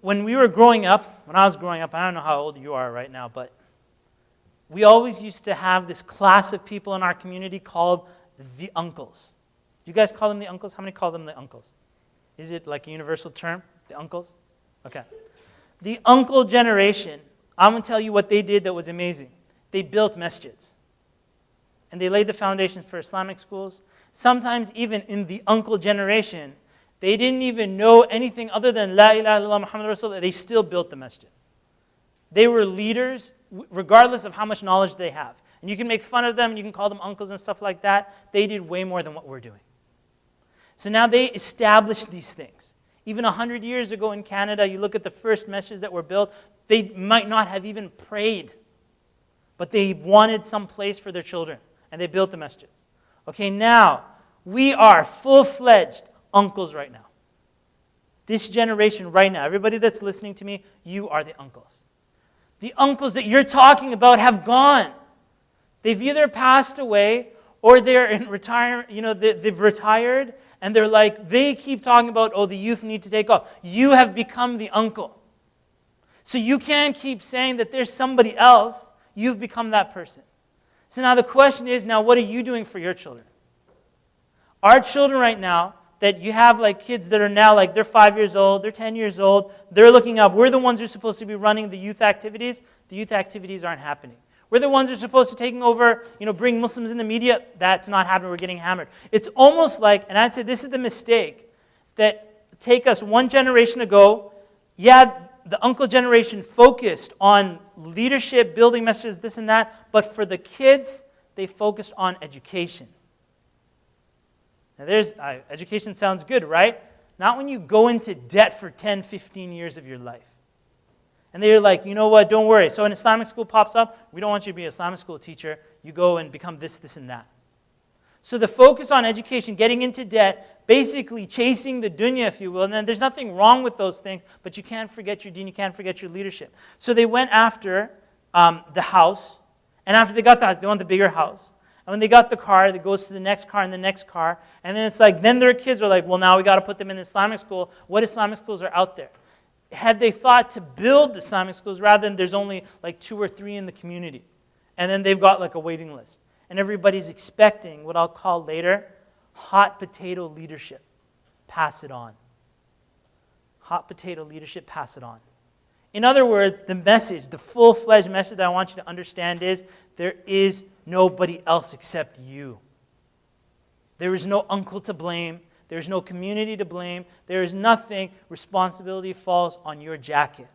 when we were growing up, when I was growing up, I don't know how old you are right now, but we always used to have this class of people in our community called the uncles. Do you guys call them the uncles? How many call them the uncles? Is it like a universal term, the uncles? Okay. The uncle generation, I'm going to tell you what they did that was amazing. They built masjids. And they laid the foundation for Islamic schools. Sometimes even in the uncle generation, they didn't even know anything other than La ilaha illallah Muhammad Rasulullah. They still built the masjid. They were leaders regardless of how much knowledge they have. And you can make fun of them, and you can call them uncles and stuff like that. They did way more than what we're doing. So now they established these things. Even 100 years ago in Canada, you look at the first masjids that were built, they might not have even prayed, but they wanted some place for their children, and they built the masjids. Okay, now, we are full-fledged uncles right now. This generation right now, everybody that's listening to me, you are the uncles. The uncles that you're talking about have gone. They've either passed away or they're in retirement, they've retired, and they're like, they keep talking about, oh, the youth need to take off. You have become the uncle. So you can't keep saying that there's somebody else. You've become that person. So now the question is, now what are you doing for your children? Our children right now, that you have like kids that are now like, they're 5 years old, they're 10 years old, they're looking up. We're the ones who are supposed to be running the youth activities. The youth activities aren't happening. We're the ones who are supposed to taking over, bring Muslims in the media. That's not happening. We're getting hammered. It's almost like, and I'd say this is the mistake, that take us one generation ago, the uncle generation focused on leadership, building messages, this and that, but for the kids, they focused on education. Now education sounds good, right? Not when you go into debt for 10, 15 years of your life. And they're like, you know what, don't worry. So an Islamic school pops up, we don't want you to be an Islamic school teacher. You go and become this, this, and that. So the focus on education, getting into debt, basically chasing the dunya, if you will, and then there's nothing wrong with those things, but you can't forget your deen, you can't forget your leadership. So they went after the house, and after they got the house, they want the bigger house. And when they got the car, it goes to the next car and the next car, and then it's like, then their kids are like, well, now we got to put them in Islamic school. What Islamic schools are out there? Had they thought to build Islamic schools rather than there's only like 2 or 3 in the community, and then they've got like a waiting list, and everybody's expecting what I'll call later hot potato leadership. Pass it on. Hot potato leadership, pass it on. In other words, the message, the full-fledged message that I want you to understand is there is nobody else except you. There is no uncle to blame. There is no community to blame. There is nothing. Responsibility falls on your jacket.